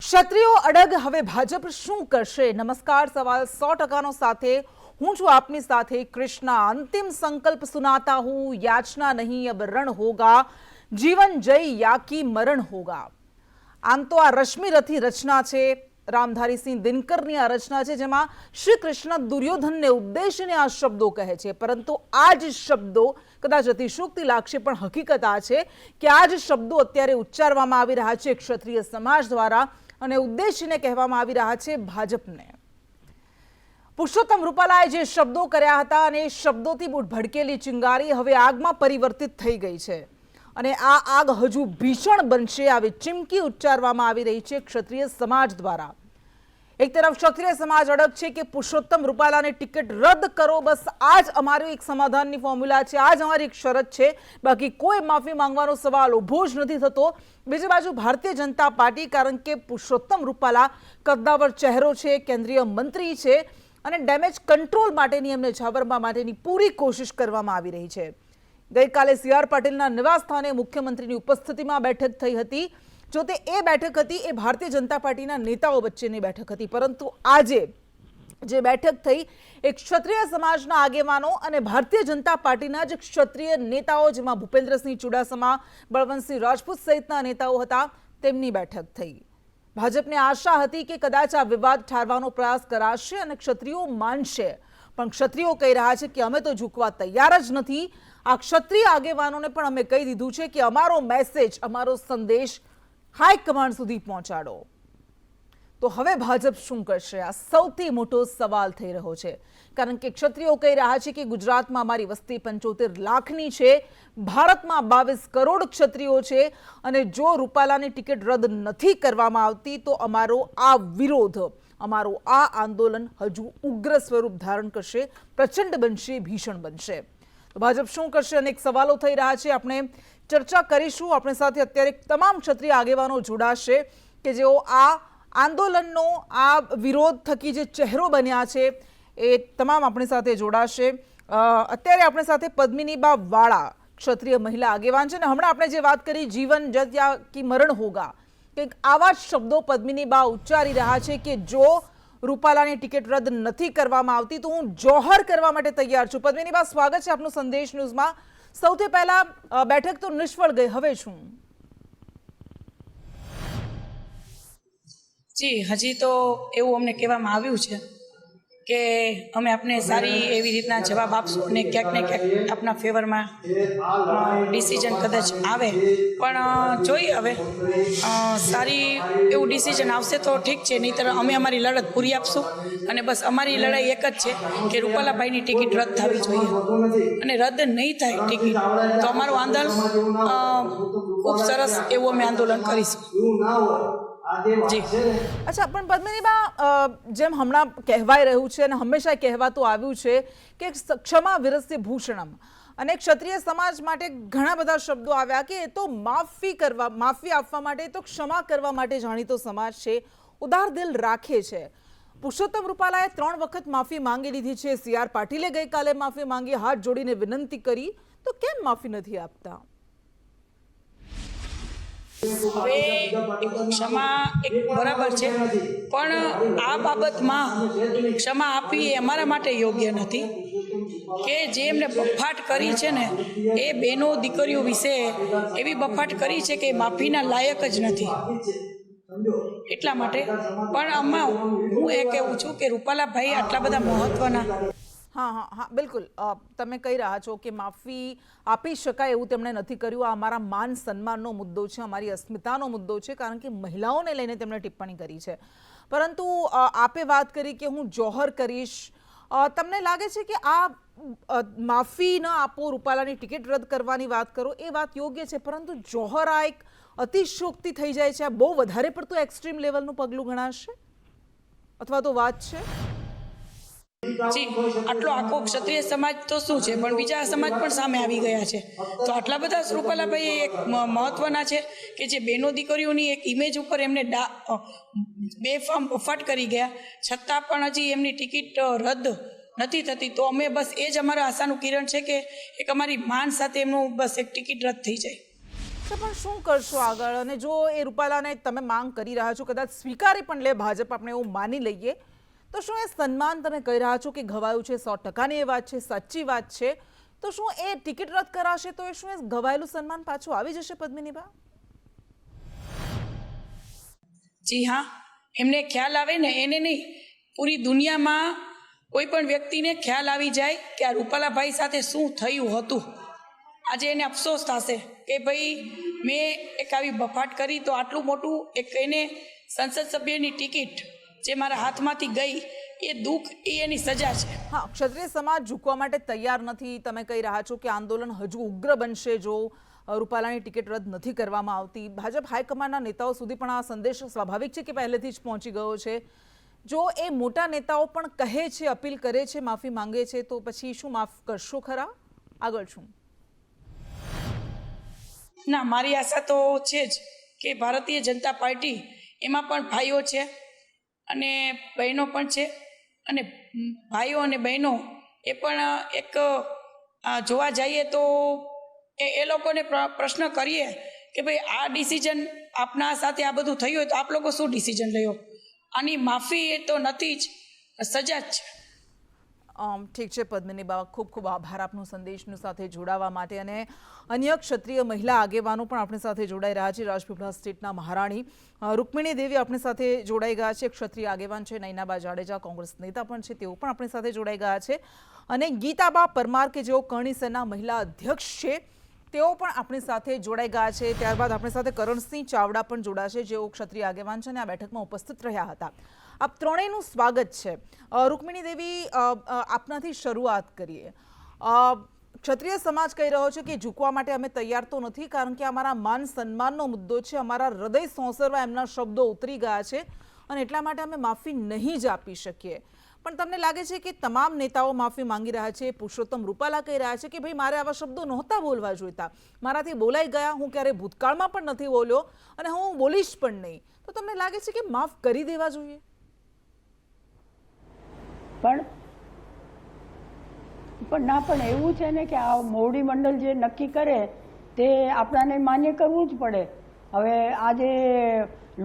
ક્ષત્રિયો અડગ હવે ભાજપ શું કરશે? નમસ્કાર, સવાલ 100% સાથે હું છું આપની સાથે કૃષ્ણા। અંતિમ संकल्प सुनाता हूँ, याचना नहीं अब रण होगा, जीवन जय या की मरण होगा। આમ તો આ રશ્મિ રથી રચના છે, રામધારીસિંહ દિનકરની આ રચના છે, જેમાં શ્રી કૃષ્ણ દુર્યોધનને ઉદ્દેશીને આ શબ્દો કહે છે। પરંતુ આ જ શબ્દો કદાચ અતિશયોક્તિ લાગશે, પણ હકીકત આ છે કે આ જ શબ્દો અત્યારે ઉચ્ચારવામાં આવી રહ્યા છે ક્ષત્રિય સમાજ દ્વારા અને ઉદ્દેશીને કહેવામાં આવી રહ્યા છે ભાજપને। પુરુષોત્તમ રૂપાલાએ જે શબ્દો કર્યા હતા અને એ શબ્દોથી ભડકેલી ચિંગારી હવે આગમાં પરિવર્તિત થઈ ગઈ છે અને આ આગ હજુ ભીષણ બનશે આવી ચીમકી ઉચ્ચારવામાં આવી રહી છે ક્ષત્રિય સમાજ દ્વારા। એક તરફ ક્ષત્રિય સમાજ અડગ છે કે પુરુષોત્તમ રૂપાલાની ટિકિટ રદ કરો, બસ આ જ અમારું એક સમાધાનની ફોર્મ્યુલા છે, આ જ અમારી એક શરત છે, બાકી કોઈ માફી માંગવાનો સવાલ ઊભો જ નથી થતો। બીજી બાજુ ભારતીય જનતા પાર્ટી, કારણ કે પુરુષોત્તમ રૂપાલા કદ્દાવર ચહેરો છે, કેન્દ્રીય મંત્રી છે અને ડેમેજ કંટ્રોલ માટેની એમને છાવરવા માટેની પૂરી કોશિશ કરવામાં આવી રહી છે। ગઈકાલે સી.આર. પાટીલના નિવાસ સ્થાને મુખ્યમંત્રીની ઉપસ્થિતિમાં બેઠક થઈ હતી। જો તે એ બેઠક હતી એ ભારતીય જનતા પાર્ટીના નેતાઓ વચ્ચેની બેઠક હતી, પરંતુ આજે જે બેઠક થઈ એ ક્ષત્રિય સમાજના આગેવાનો અને ભારતીય જનતા પાર્ટીના જ ક્ષત્રિય નેતાઓ, જેમાં ભૂપેન્દ્રસિંહ ચુડાસમા, બળવંતસિંહ રાજપૂત સહિતના નેતાઓ હતા, તેમની બેઠક થઈ। ભાજપને આશા હતી કે કદાચ આ વિવાદ ઠારવાનો પ્રયાસ કરાશે અને ક્ષત્રિયો માનશે, પણ ક્ષત્રિયો કહી રહ્યા છે કે અમે તો ઝૂકવા તૈયાર જ નથી। આ ક્ષત્રિય આગેવાનોને પણ અમે કહી દીધું છે કે અમારો મેસેજ, અમારો સંદેશ હાઈકમાન્ડ સુધી પહોંચાડો। તો હવે ભાજપ શું કરશે? આ સૌથી મોટો સવાલ થઈ રહ્યો છે, કારણ કે ક્ષત્રિયો કહી રહ્યા છે કે ગુજરાતમાં અમારી વસ્તી 75 લાખની છે, ભારતમાં 22 કરોડ ક્ષત્રિયો છે અને જો રૂપાલાની ટિકિટ રદ નથી કરવામાં આવતી તો અમારો આ વિરોધ, અમારો આ આંદોલન હજુ ઉગ્ર સ્વરૂપ ધારણ કરશે, પ્રચંડ બનશે, ભીષણ બનશે। તો ભાજપ શું કરશે? અનેક સવાલો થઈ રહ્યા છે, આપણે ચર્ચા કરીશું। આપણી સાથે અત્યારે તમામ ક્ષત્રિય આગેવાનો જોડાશે કે જેઓ આ આંદોલનનો, આ વિરોધ થકી જે ચહેરો બન્યા છે એ તમામ આપણી સાથે જોડાશે। અત્યારે આપણી સાથે પદ્મિનીબા વાળા ક્ષત્રિય મહિલા આગેવાન છે અને હમણાં આપણે જે વાત કરી જીવન જત યા કી મરણ હોગા, કંઈક આવા જ શબ્દો પદ્મિનીબા ઉચ્ચારી રહ્યા છે કે જો રૂપાલાની ટિકિટ રદ નથી કરવામાં આવતી તો હું જોહર કરવા માટે તૈયાર છું। પદ્મિનીબા, સ્વાગત છે આપનું સંદેશ ન્યૂઝમાં। સૌથી પહેલા બેઠક તો નિષ્ફળ ગઈ, હવે શું? જી, હજી તો એવું અમને કહેવામાં આવ્યું છે કે અમે આપને સારી એવી રીતના જવાબ આપશું અને ક્યાંક ને ક્યાંક આપના ફેવરમાં ડિસિઝન કદાચ આવે, પણ જોઈએ હવે સારી એવું ડિસિઝન આવશે તો ઠીક છે, નહીંતર અમે અમારી લડત પૂરી આપશું અને બસ અમારી લડાઈ એક જ છે કે રૂપાલાભાઈની ટિકિટ રદ થવી જોઈએ અને રદ નહીં થાય ટિકિટ તો અમારું આંદોલન ખૂબ સરસ એવું અમે આંદોલન કરીશું। જી, અચ્છા, પણ પદ્મિનીબા, જેમ હમણાં કહેવાઈ રહ્યું છે અને હંમેશા કહેવાતું આવ્યું છે કે ક્ષમા વિરસ્ય ભૂષણમ, અને ક્ષત્રિય સમાજ માટે ઘણા બધા શબ્દો આવ્યા કે એ તો માફી આપવા માટે, તો ક્ષમા કરવા માટે જાણીતો સમાજ છે, ઉદાર દિલ રાખે છે। પુરુષોત્તમ રૂપાલાએ 3 વખત માફી માંગી લીધી છે, સી.આર. પાટીલે ગઈકાલે માફી માંગી, હાથ જોડીને વિનંતી કરી, તો કેમ માફી નથી આપતા? હવે ક્ષમા એક બરાબર છે, પણ આ બાબતમાં ક્ષમા આપવી એ અમારા માટે યોગ્ય નથી કે જે એમને બફાટ કરી છે ને એ બહેનો દીકરીઓ વિશે એવી બફાટ કરી છે કે માફીના લાયક જ નથી, એટલા માટે। પણ આમાં હું એ કહેવું છું કે રૂપાલાભાઈ આટલા બધા મહત્વના, હા હા હા, બિલકુલ તમે કહી રહ્યા છો કે માફી આપી શકાય એવું તેમણે નથી કર્યું। આ અમારા માન સન્માનનો મુદ્દો છે, અમારી અસ્મિતાનો મુદ્દો છે, કારણ કે મહિલાઓને લઈને તેમણે ટિપ્પણી કરી છે। પરંતુ આપે વાત કરી કે હું જોહર કરીશ, તમને લાગે છે કે આ માફી ન આપો, રૂપાલાની ટિકિટ રદ કરવાની વાત કરો, એ વાત યોગ્ય છે, પરંતુ જોહર આ એક અતિશયોક્તિ થઈ જાય છે, આ બહુ વધારે પડતું એક્સ્ટ્રીમ લેવલનું પગલું ગણાશે અથવા તો વાત છે? જી, આટલો આખો ક્ષત્રિય સમાજ તો શું છે, પણ બીજા સમાજ પણ સામે આવી ગયા છે, તો આટલા બધા રૂપાલાભાઈ એક મહત્વના છે કે જે બહેનો દીકરીઓની એક ઇમેજ ઉપર એમને બેફામ બફાટ કરી ગયા, છતાં પણ હજી એમની ટિકિટ રદ નથી થતી, તો અમે બસ એ જ અમારા આશાનું કિરણ છે કે એક અમારી માન સાથે એમનું બસ એક ટિકિટ રદ થઈ જાય। પણ શું કરશો આગળ? અને જો એ રૂપાલાને તમે માંગ કરી રહ્યા છો, કદાચ સ્વીકારી પણ લે ભાજપ, આપણે એવું માની લઈએ, તો શું એ સન્માન તમે કહી રહ્યા છો કે ઘવાયું છે? 100%ની એ વાત છે, સાચી વાત છે, તો શું એ ટિકિટ રદ કરાશે તો એ શું એ ઘવાયેલું સન્માન પાછું આવી જશે પદ્મિનીબા? જી હા, એમને ખ્યાલ આવે ને, એને નહીં, પૂરી દુનિયામાં કોઈ પણ વ્યક્તિને ખ્યાલ આવી જાય કે આ રૂપાલાભાઈ સાથે શું થયું હતું. આજે એને અફસોસ થશે કે ભાઈ મેં એક આવી બફાટ કરી તો આટલું મોટું એક એને સંસદ સભ્યની ટિકિટ જે મારા હાથમાંથી ગઈ, એ દુઃખ, એ એની સજા છે. હા, ક્ષત્રિય સમાજ ઝૂકવા માટે તૈયાર નથી. તમે કહી રહ્યા છો કે આંદોલન હજુ ઉગ્ર બનશે જો રૂપાલાની ટિકિટ રદ નથી કરવામાં આવતી. ભાજપ હાઈકમાન્ડના નેતાઓ સુધી પણ આ સંદેશ સ્વાભાવિક છે કે પહેલેથી જ પહોંચી ગયો છે. જો એ મોટા નેતાઓ પણ કહે છે, અપીલ કરે છે, માફી માંગે છે, તો પછી શું માફ કરશો ખરા? આગળ શું? ના, મારી આશા તો છે જ કે ભારતીય જનતા પાર્ટી એમાં પણ ભાઈઓ છે અને બહેનો પણ છે, અને ભાઈઓ અને બહેનો એ પણ એક જોવા જઈએ તો એ લોકોને પ્રશ્ન કરીએ કે ભાઈ આ ડિસિઝન આપના સાથે આ બધું થયું હોય તો આપ લોકો શું ડિસિઝન લ્યો? આની માફી એ તો નથી જ, સજા જ છે. ઠીક છે પદ્મિનીબા, ખૂબ ખૂબ આભાર આપનો સંદેશનું સાથે જોડાવા માટે. અને અન્ય ક્ષત્રિય મહિલા આગેવાનો પણ આપણી સાથે જોડાઈ રહ્યા છે. રાજપીપળા સ્ટેટના મહારાણી રૂકમિણી દેવી આપણી સાથે જોડાઈ ગયા છે, ક્ષત્રિય આગેવાન છે. નૈનાબા જાડેજા કોંગ્રેસ નેતા પણ છે, તેઓ પણ આપણી સાથે જોડાઈ ગયા છે. અને ગીતાબા પરમાર કે જેઓ કરણી સેના મહિલા અધ્યક્ષ છે, તેઓ પણ આપણી સાથે જોડાઈ ગયા છે. ત્યારબાદ આપણી સાથે કરણસિંહ ચાવડા પણ જોડાશે, જેઓ ક્ષત્રિય આગેવાન છે અને આ બેઠકમાં ઉપસ્થિત રહ્યા હતા. આપ ત્રણેયનું સ્વાગત છે. રૂકમિણી દેવી, આપનાથી શરૂઆત કરીએ. ક્ષત્રિય સમાજ કહી રહ્યો છે કે ઝૂકવા માટે અમે તૈયાર તો નથી, કારણ કે અમારા માન સન્માનનો મુદ્દો છે, અમારા હૃદય સોંસરવા એમના શબ્દો ઉતરી ગયા છે અને એટલા માટે અમે માફી નહીં જ આપી શકીએ. પણ તમને લાગે છે કે તમામ નેતાઓ માફી માંગી રહ્યા છે? પુરુષોત્તમ રૂપાલા કહી રહ્યા છે કે ભાઈ મારે આવા શબ્દો નહોતા બોલવા જોઈતા, મારાથી બોલાઈ ગયા, હું ક્યારે ભૂતકાળમાં પણ નથી બોલ્યો અને હું બોલીશ પણ નહીં. તો તમને લાગે છે કે માફ કરી દેવા જોઈએ? પણ ના, પણ એવું છે ને કે આ મોવડી મંડળ જે નક્કી કરે તે આપણાને માન્ય કરવું જ પડે. હવે આજે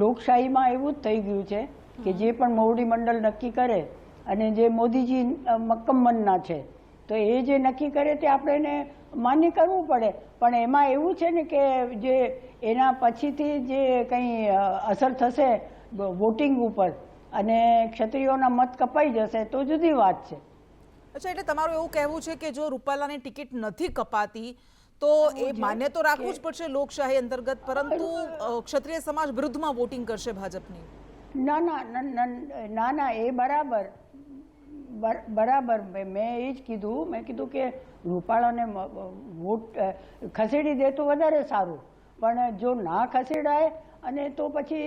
લોકશાહીમાં એવું જ થઈ ગયું છે કે જે પણ મોવડી મંડળ નક્કી કરે અને જે મોદીજી મક્કમમનના છે તો એ જે નક્કી કરે તે આપણે એને માન્ય કરવું પડે. પણ એમાં એવું છે ને કે જે એના પછીથી જે કંઈ અસર થશે વોટિંગ ઉપર અને ક્ષત્રિયોના મત કપાઈ જશે તો જુદી વાત છે. અચ્છા, એટલે તમારું એવું કહેવું છે કે જો રૂપાલાની ટિકિટ નથી કપાતી તો એ માન્ય તો રાખવું જ પડશે લોકશાહી અંતર્ગત, પરંતુ ક્ષત્રિય સમાજ વિરુદ્ધમાં વોટિંગ કરશે ભાજપની? ના ના ના, એ બરાબર મેં એ જ કીધું. મેં કીધું કે રૂપાલાને વોટ ખસેડી દે તો વધારે સારું, પણ જો ના ખસેડાય અને તો પછી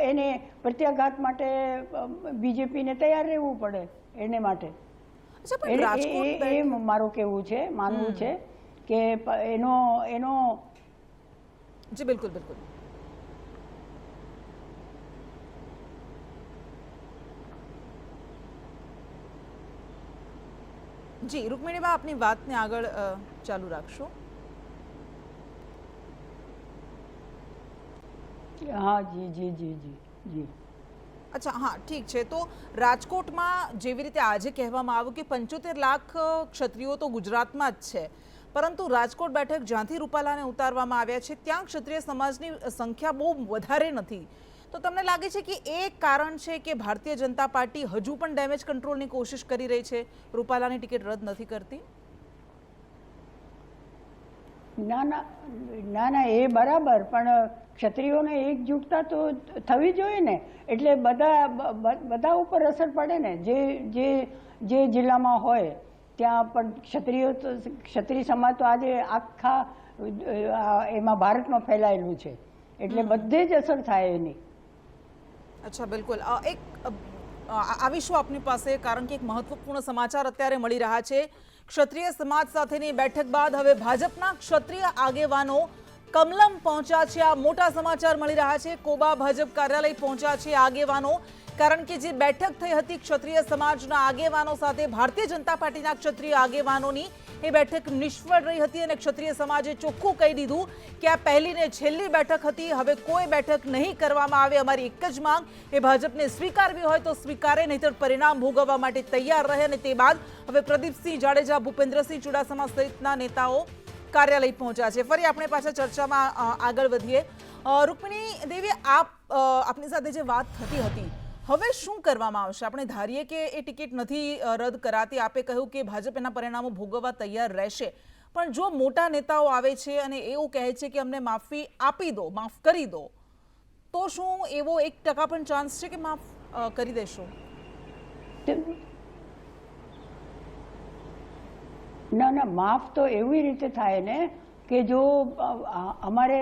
એને પ્રત્યાઘાત માટે બીજેપીને તૈયાર રહેવું પડે. એને માટે એ મારું કહેવું છે, માનવું છે કે એનો જી બિલકુલ બિલકુલ. જી રૂકમિણીબા, આપની વાતને આગળ ચાલુ રાખશો? હા જી જી જી જી જી. અચ્છા, હા ઠીક છે. તો રાજકોટમાં જેવી રીતે આજે કહેવામાં આવ્યું કે 75 લાખ ક્ષત્રિયો તો ગુજરાતમાં જ છે, પરંતુ રાજકોટ બેઠક જ્યાંથી રૂપાલાને ઉતારવામાં આવ્યા છે ત્યાં ક્ષત્રિય સમાજની સંખ્યા બહુ વધારે નથી. તો તમને લાગે છે કે એ કારણ છે કે ભારતીય જનતા પાર્ટી હજુ પણ ડેમેજ કંટ્રોલની કોશિશ કરી રહી છે, રૂપાલાની ટિકિટ રદ નથી કરતી? ના ના, એ બરાબર, પણ ક્ષત્રિયોને એકજૂટતા તો થવી જોઈએ ને. એટલે બધા ઉપર અસર પડે ને. જે જિલ્લામાં હોય ત્યાં પણ ક્ષત્રિય સમાજ તો આજે આખા એમાં ભારતમાં ફેલાયેલું છે, એટલે બધે જ અસર થાય એની. અચ્છા, બિલકુલ. આવીશું આપની પાસે, કારણ કે એક મહત્વપૂર્ણ સમાચાર અત્યારે મળી રહ્યા છે. ક્ષત્રિય સમાજ સાથેની બેઠક બાદ હવે ભાજપના ક્ષત્રિય આગેવાનો કમલમ પહોંચ્યા છે। આ મોટા સમાચાર મળી રહ્યા છે। કોબા ભાજપ કાર્યાલય પહોંચ્યા છે આગેવાનો, કારણ કે જે બેઠક થઈ હતી ક્ષત્રિય સમાજના આગેવાનો સાથે ભારતીય જનતા પાર્ટીના ક્ષત્રિય આગેવાનોની, એ બેઠક નિષ્ફળ રહી હતી અને ક્ષત્રિય સમાજે ચોખ્ખું કહી દીધું કે આ પહેલી ને છેલ્લી બેઠક હતી, હવે કોઈ બેઠક નહીં કરવામાં આવે। અમારી એક જ માંગ એ ભાજપને સ્વીકારવી હોય તો સ્વીકારે, નહીંતર પરિણામ ભોગવવા માટે તૈયાર રહે। અને તે બાદ હવે પ્રદીપસિંહ જાડેજા, ભૂપેન્દ્રસિંહ ચુડાસમા સહિતના નેતાઓ કાર્યાલય પહોંચ્યા છે। ફરી આપણે પાછા ચર્ચામાં આગળ વધીએ। રૂકમિણી દેવી, આપની સાથે જે વાત થતી હતી, હવે શું કરવામાં આવશે? આપણે ધારીએ કે એ ટિકિટ નથી રદ કરાતી, આપે કહ્યું કે ભાજપ એના પરિણામો ભોગવવા તૈયાર રહેશે, પણ જો મોટા નેતાઓ આવે છે અને એવું કહે છે કે અમને માફી આપી દો, માફ કરી દો, તો શું એવો 1% પણ ચાન્સ છે કે માફ કરી દેશો? ના ના, માફ તો એવી રીતે થાય ને કે જો અમારે,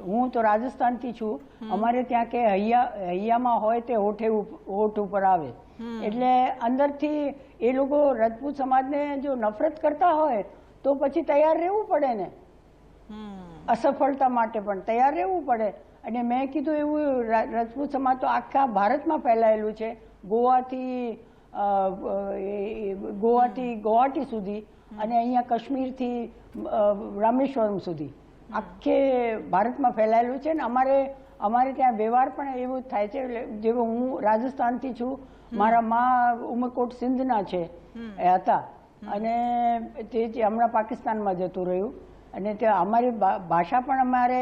હું તો રાજસ્થાનથી છું, અમારે ત્યાં કે હૈયામાં હોય તે હોઠ ઉપર આવે, એટલે અંદરથી એ લોકો રજપૂત સમાજને જો નફરત કરતા હોય તો પછી તૈયાર રહેવું પડે ને, અસફળતા માટે પણ તૈયાર રહેવું પડે। અને મેં કીધું એવું રજપૂત સમાજ તો આખા ભારતમાં ફેલાયેલું છે, ગોવાથી ગુવાહાટી સુધી અને અહીંયા કાશ્મીરથી રામેશ્વરમ સુધી આખે ભારતમાં ફેલાયેલું છે ને। અમારે ત્યાં વ્યવહાર પણ એવું જ થાય છે। જેવો હું રાજસ્થાનથી છું, મારા મા ઉમરકોટ સિંધના છે હતા, અને તે હમણાં પાકિસ્તાનમાં જતું રહ્યું, અને ત્યાં અમારી ભાષા પણ અમારે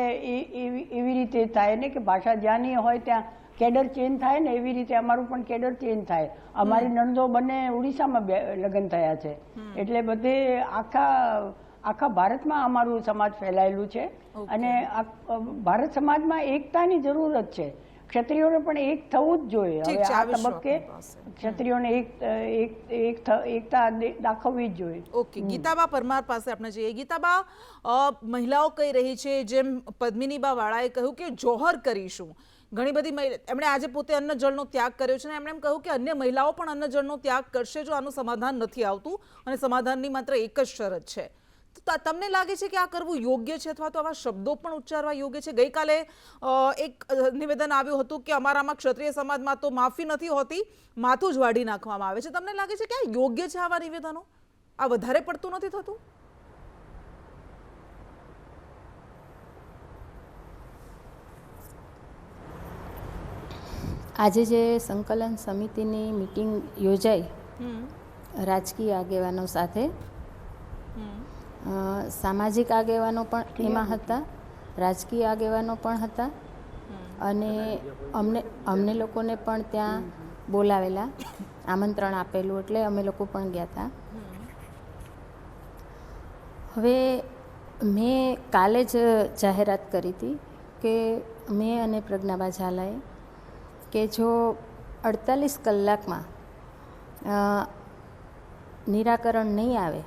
એવી રીતે થાય ને કે ભાષા જ્યાંની હોય ત્યાં કેડર ચેન્જ થાય ને, એવી રીતે અમારું પણ કેડર ચેન્જ થાય। અમારી નણંદો બંને ઉડીસામાં લગ્ન થયા છે, એટલે બધે આખા ભારતમાં અમારું સમાજ ફેલાયેલું છે। અને ભારત સમાજમાં એકતાની જરૂરત છે, ક્ષત્રિયોને પણ એક થવું જ જોઈએ। હવે આ તબક્કે ક્ષત્રિયોને એકતા દાખવવી જ જોઈએ। ઓકે, ગીતાબા પરમાર પાસે આપણે જઈએ। ગીતાબા, મહિલાઓ કહી રહી છે, જેમ પદ્મિનીબા વાળાએ કહ્યું કે જોહર કરીશું, ઘણી બધી એમણે આજે પોતે અન્ન જળનો ત્યાગ કર્યો છે, અને એમણે એમ કહ્યું કે અન્ય મહિલાઓ પણ અન્ન જળનો ત્યાગ કરશે જો આનું સમાધાન નથી આવતું, અને સમાધાનની માત્ર એક જ શરત છે। તો તમને લાગે છે કે આ કરવું યોગ્ય છે, અથવા તો આવા શબ્દો પણ ઉચ્ચારવા યોગ્ય છે? ગઈકાલે એક નિવેદન આવ્યું હતું કે અમારામાં ક્ષત્રિય સમાજમાં તો માફી નથી હોતી, માથું જ વાઢી નાખવામાં આવે છે। તમને લાગે છે કે આ યોગ્ય છે આવા નિવેદનો? આ વધારે પડતું નથી થતું? આજે જે સંકલન સમિતિની મીટિંગ યોજાઈ રાજકીય આગેવાનો સાથે, સામાજિક આગેવાનો પણ એમાં હતા, રાજકીય આગેવાનો પણ હતા, અને અમને લોકોને પણ ત્યાં બોલાવેલા, આમંત્રણ આપેલું, એટલે અમે લોકો પણ ગયા હતા। હવે મેં કાલે જ જાહેરાત કરી હતી કે મેં અને પ્રજ્ઞાબા ઝાલાએ કે જો 48 કલાકમાં નિરાકરણ નહીં આવે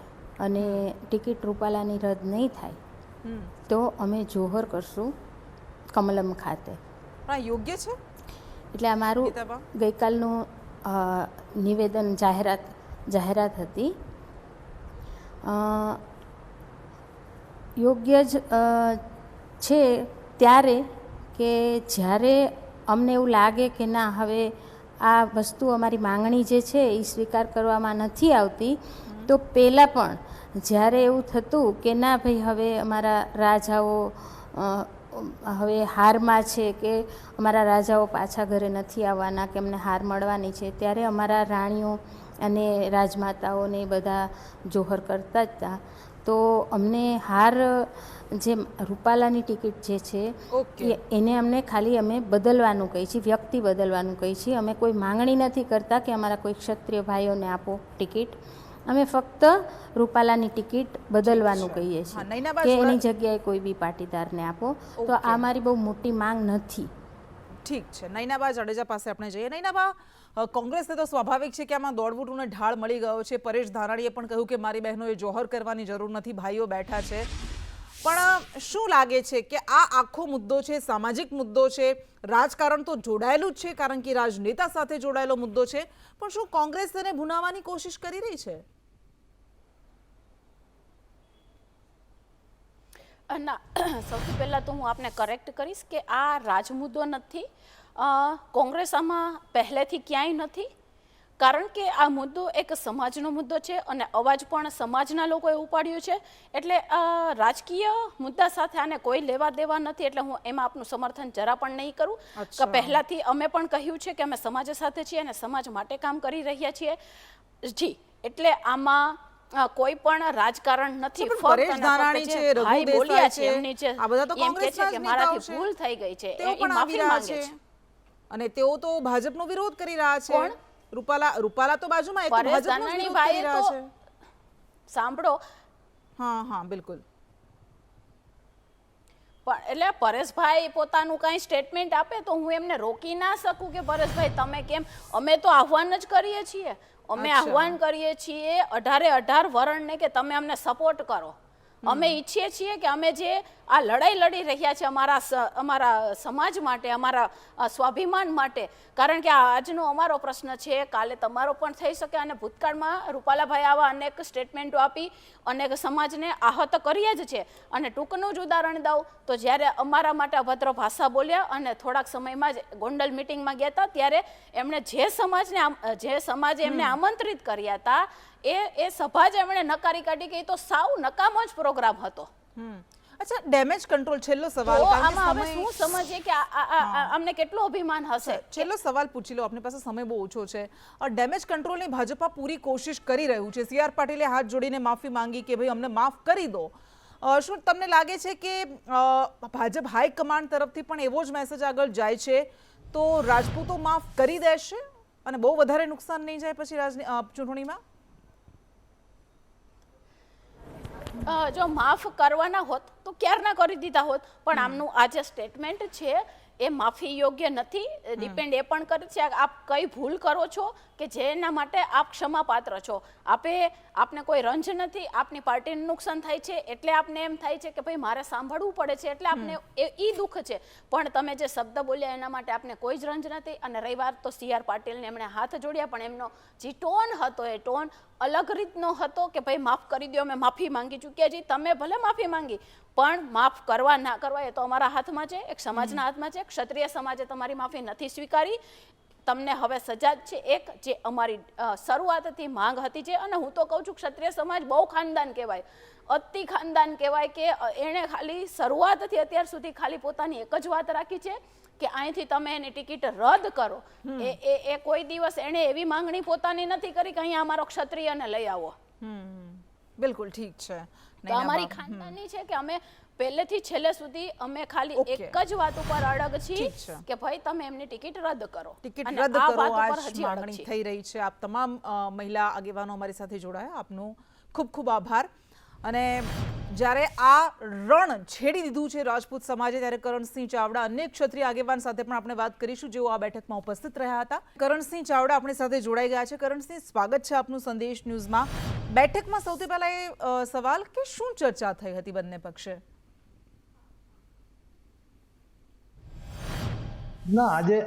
અને ટિકિટ રૂપાલાની રદ નહીં થાય તો અમે જોહર કરશું કમલમ ખાતે। યોગ્ય છે? એટલે આ મારું ગઈકાલનું નિવેદન, જાહેરાત હતી, યોગ્ય જ છે ત્યારે કે જ્યારે અમને એવું લાગે કે ના, હવે આ વસ્તુ, અમારી માંગણી જે છે એ સ્વીકાર કરવામાં નથી આવતી, તો પહેલાં પણ જ્યારે એવું થતું કે ના ભાઈ, હવે અમારા રાજાઓ હવે હારમાં છે, કે અમારા રાજાઓ પાછા ઘરે નથી આવવાના, કે અમને હાર મળવાની છે, ત્યારે અમારા રાણીઓ અને રાજમાતાઓને બધા જોહર કરતા જ હતા। તો અમને હાર, જે રૂપાલાની ટિકિટ જે છે એને અમને ખાલી અમે બદલવાનું કહીએ છીએ, વ્યક્તિ બદલવાનું કહીએ છીએ। અમે કોઈ માંગણી નથી કરતા કે અમારા કોઈ ક્ષત્રિય ભાઈઓને આપો ટિકિટ, અમે ફક્ત રૂપાલાની ટિકિટ બદલવાનું કહીએ છીએ કે એની જગ્યાએ કોઈ બી પાટીદારને આપો। તો આ મારી બહુ મોટી માંગ નથી। ઠીક છે, નૈનાબા જાડેજા પાસે આપણે જઈએ। નૈનાબા, કોંગ્રેસને તો સ્વાભાવિક છે કે આમાં દોડવૂટને ઢાળ મળી ગયો છે। પરેશ ધાનાણીએ પણ કહ્યું કે મારી બહેનોએ જોહર કરવાની જરૂર નથી, ભાઈઓ બેઠા છે। પણ શું લાગે છે કે આ આખો મુદ્દો છે, સામાજિક મુદ્દો છે, રાજકારણ તો જોડાયેલું જ છે, કારણ કે રાજનેતા સાથે જોડાયેલો મુદ્દો છે, પણ શું કોંગ્રેસ તેને ભૂનાવવાની કોશિશ કરી રહી છે? ના સૌથી પહેલાં તો હું આપને કરેક્ટ કરીશ કે આ રાજમુદ્દો નથી. કોંગ્રેસ આમાં પહેલેથી ક્યાંય નથી, કારણ કે આ મુદ્દો એક સમાજનો મુદ્દો છે અને અવાજ પણ સમાજના લોકોએ ઉપાડ્યો છે. એટલે રાજકીય મુદ્દા સાથે આને કોઈ લેવા દેવા નથી, એટલે હું એમાં આપનું સમર્થન જરા પણ નહીં કરું. કે પહેલાંથી અમે પણ કહ્યું છે કે અમે સમાજ સાથે છીએ અને સમાજ માટે કામ કરી રહ્યા છીએ. જી, એટલે આમાં કોઈ પણ રાજકારણ નથી. પરેશ ધાનાણી છે, રઘુ દેસાઈ છે, એમની જે આ બધા તો એમ કહે કોંગ્રેસના છે જ કે મારાથી નેતાઓ છે. ભૂલ થઈ ગઈ છે, તેઓ એ પણ આવી માફી રહ્યા માંગે છે છે. અને તેઓ તો ભાજપનો વિરોધ કરી રહ્યા છે. કોણ? રૂપાલા તો બાજુમાં, એ તો પરેશ ભાજપનો જ ધાનાણી વિરોધ કરી ભાઈએ રહ્યા તો છે. સાંભળો, હા બિલકુલ. પણ એટલે પરેશભાઈ પોતાનું કાંઈ સ્ટેટમેન્ટ આપે તો હું એમને રોકી ના શકું કે પરેશભાઈ તમે કેમ. અમે તો આહ્વાન જ કરીએ છીએ, અમે આહ્વાન કરીએ છીએ 18 વરણને કે તમે અમને સપોર્ટ કરો. અમે ઈચ્છીએ છીએ કે અમે જે આ લડાઈ લડી રહ્યા છે અમારા સમાજ માટે, અમારા સ્વાભિમાન માટે, કારણ કે આજનો અમારો પ્રશ્ન છે, કાલે તમારો પણ થઈ શકે. અને ભૂતકાળમાં રૂપાલાભાઈ આવા અનેક સ્ટેટમેન્ટો આપી અનેક સમાજને આહત કર્યા જ છે. અને ટૂંકનું જ ઉદાહરણ દઉં તો જ્યારે અમારા માટે અભદ્ર ભાષા બોલ્યા અને થોડાક સમયમાં જ ગોંડલ મિટિંગમાં ગયા હતા, ત્યારે એમણે જે સમાજે એમને આમંત્રિત કર્યા હતા એ સભા જ એમણે નકારી કાઢી કે એ તો સાવ નકામો જ પ્રોગ્રામ હતો. અચ્છા, ડેમેજ કંટ્રોલ, છેલ્લો સવાલ. તો આમાં હવે શું સમજીએ કે અમને કેટલો અભિમાન હશે. છેલ્લો સવાલ પૂછી લો, આપની પાસે સમય બહુ ઓછો છે. ડેમેજ કંટ્રોલની ભાજપા પૂરી કોશિશ કરી રહ્યું છે. CR પાટીલે હાથ જોડીને માફી માંગી કે ભાઈ અમને માફ કરી દો. શું તમને લાગે છે કે ભાજપ હાઈકમાન્ડ તરફથી પણ એવો જ મેસેજ આગળ જાય છે તો રાજપૂતો માફ કરી દેશે અને બહુ વધારે નુકસાન નહીં જાય પછી ચૂંટણીમાં? જો માફ કરવાના હોત તો ક્યારના કરી દીધા હોત, પણ આમનું આ જે સ્ટેટમેન્ટ છે એ માફી યોગ્ય નથી. ડિપેન્ડ એ પણ કરે છે આપ કઈ ભૂલ કરો છો કે જેના માટે આપ ક્ષમાપાત્ર છો. આપને કોઈ રંજ નથી, આપની પાર્ટીને નુકસાન થાય છે એટલે આપને એમ થાય છે કે ભાઈ મારે સાંભળવું પડે છે, એટલે આપને એ દુઃખ છે. પણ તમે જે શબ્દ બોલ્યા એના માટે આપને કોઈ જ રંજ નથી. અને રહી વાત તો CR પાટીલને એમણે હાથ જોડ્યા, પણ એમનો જે ટોન હતો એ ટોન અલગ રીતનો હતો કે ભાઈ માફ કરી દો, અમે માફી માંગી ચૂક્યા છીએ. તમે ભલે માફી માંગી, પણ માફ કરવા ના કરવા એ તો અમારા હાથમાં છે, એક સમાજના હાથમાં છે. ક્ષત્રિય સમાજે તમારી માફી નથી સ્વીકારી, તમને હવે સજા જ છે. એક જે અમારી શરૂઆતથી માંગ હતી છે, અને હું તો કહું છું ક્ષત્રિય સમાજ બહુ ખાનદાન કહેવાય, અતિ ખાનદાન કહેવાય, કે એણે ખાલી શરૂઆતથી અત્યાર સુધી ખાલી પોતાની એક જ વાત રાખી છે કે અહીંથી તમે એની ટિકિટ રદ કરો. એ કોઈ દિવસ એણે એવી માંગણી પોતાની નથી કરી કે અહીંયા અમારો ક્ષત્રિયને લઈ આવો. બિલકુલ ઠીક છે. તો અમારી ખાનદાની છે કે અમે પહેલેથી છેલ્લે સુધી અમે ખાલી એક જ વાત ઉપર અડગ છીએ કે ભાઈ તમે એમની ટિકિટ રદ કરો. ટિકિટ રદ કરો આ માંગણી થઈ રહી છે. આપ તમામ મહિલા આગેવાનો અમારી સાથે જોડાયા, આપનો ખૂબ ખૂબ આભાર. અને જ્યારે આ રણ છેડી દીધું છે રાજપૂત સમાજે, ત્યારે કરણસિંહ ચાવડા અનેક ક્ષત્રિય આગેવાન સાથે પણ આપણે વાત કરીશું જેઓ આ બેઠકમાં ઉપસ્થિત રહ્યા હતા. કરણસિંહ ચાવડા આપણી સાથે જોડાઈ ગયા છે. કરણસિંહ, સ્વાગત છે આપનું સંદેશ ન્યૂઝમાં. બેઠકમાં સૌથી પહેલા એ સવાલ કે શું ચર્ચા થઈ હતી બંને પક્ષે? ના, આજે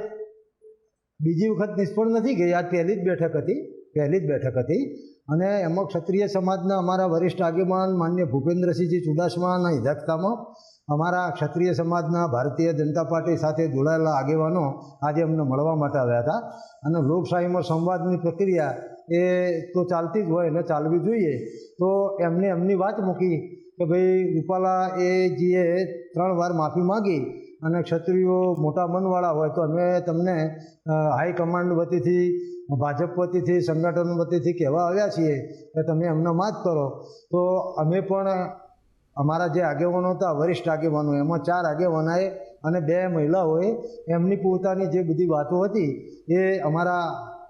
બીજી વખત નિષ્ફળ નથી ગઈ. આ પહેલી જ બેઠક હતી અને એમાં ક્ષત્રિય સમાજના અમારા વરિષ્ઠ આગેવાન માન્ય ભૂપેન્દ્રસિંહજી ચુડાસમાના અધ્યક્ષતામાં અમારા ક્ષત્રિય સમાજના ભારતીય જનતા પાર્ટી સાથે જોડાયેલા આગેવાનો આજે અમને મળવા માટે આવ્યા હતા. અને લોકશાહીમાં સંવાદની પ્રક્રિયા એ તો ચાલતી જ હોય અને ચાલવી જોઈએ. તો એમને એમની વાત મૂકી કે ભાઈ રૂપાલા એ જે 3 વાર માફી માગી અને ક્ષત્રિયો મોટા મનવાળા હોય તો અમે તમને હાઈકમાન્ડ વતીથી, ભાજપ વતીથી, સંગઠન વતીથી કહેવા આવ્યા છીએ કે તમે એમને માફ કરો. તો અમે પણ અમારા જે આગેવાનો હતા, વરિષ્ઠ આગેવાનો, એમાં 4 આગેવાનોએ અને 2 મહિલાઓએ એમની પોતાની જે બધી વાતો હતી એ અમારા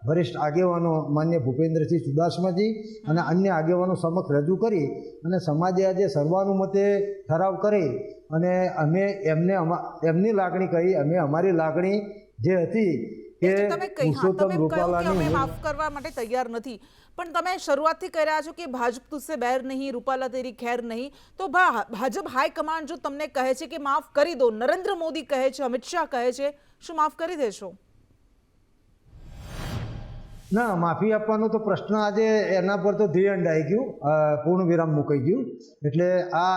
વરિષ્ઠ આગેવાનો માન્ય ભૂપેન્દ્રસિંહ ચુડાસમાજી અને અન્ય આગેવાનો સમક્ષ રજૂ કરી અને સમાજે આજે સર્વાનુમતે ઠરાવ કરી અને અમે એમની લાગણી કહી, અમે અમારી લાગણી જે હતી કે પુરુષોત્તમ રૂપાલાની માફ કરવા માટે તૈયાર નથી, પણ તમે શરૂઆતથી કહી રહ્યા છો કે ભાજપ તુસ્સે बैर નહીં, રૂપાલા તેરી ખેર નહીં. તો ભાજપ હાઈકમાન્ડ જો તમને કહે છે કે માફ કરી દો, નરેન્દ્ર મોદી કહે છે, અમિત શાહ કહે છે, શું માફ કરી દેશો? ના, માફી આપવાનો તો પ્રશ્ન આજે એના પર તો ધી એન્ડ આવી ગયું, પૂર્ણ વિરામ મુકાઈ ગયું. એટલે આ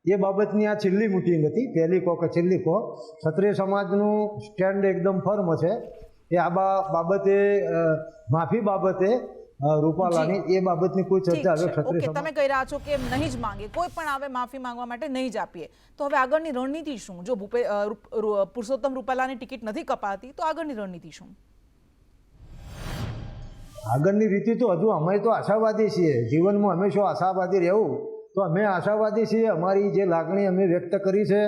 એ બાબતની આ છેલ્લી મિટિંગ હતી, પહેલી કહો કે છેલ્લી કહો. ક્ષત્રિય સમાજનું સ્ટેન્ડ એકદમ ફર્મ છે. એ આ બાબતે માફી બાબતે રૂપાલાની એ બાબતની કોઈ ઠીક ચર્ચા હવે છે. ક્ષત્રિય ઓકે, સમાજ તમે કહી રહ્યા છો કે નહીં જ માંગે, કોઈ પણ આવે માફી માંગવા માટે નહીં જ આપીએ, તો હવે આગળની રણનીતિ શું? જો પુરુષોત્તમ રૂપાલાની ટિકિટ નથી કપાતી તો આગળની રણનીતિ શું? આગળની રીતિ તો હજુ અમે તો આશાવાદી છીએ. જીવનમાં હંમેશા આશાવાદી રહેવું, તો અમે આશાવાદી છીએ. અમારી જે લાગણી અમે વ્યક્ત કરી છે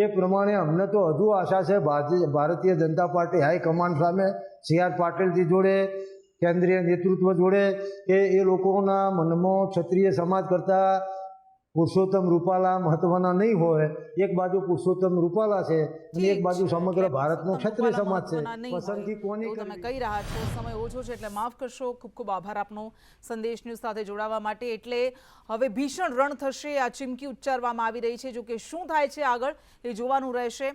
એ પ્રમાણે અમને તો હજુ આશા છે ભારતીય જનતા પાર્ટી હાઈકમાન્ડ સામે, CR પાટીલજી જોડે, કેન્દ્રીય નેતૃત્વ જોડે, કે એ લોકોના મનમાં ક્ષત્રિય સમાજ કરતાં પુરુષોત્તમ રૂપાલા મહત્વના નહીં હોય. એક બાજુ પુરુષોત્તમ રૂપાલા છે અને એક બાજુ સમગ્ર ભારતનો ક્ષત્રિય સમાજ છે. પસંદગી કોની એવું તમે કહી રહ્યા છો. સમય ઓછો છે એટલે માફ કરશો. ખૂબ ખૂબ આભાર આપનો સંદેશ ન્યૂઝ સાથે જોડાવા માટે. એટલે હવે ભીષણ રણ થશે, આ ચીમકી ઉચ્ચારવામાં આવી રહી છે. જો કે શું થાય છે આગળ એ જોવાનું રહેશે.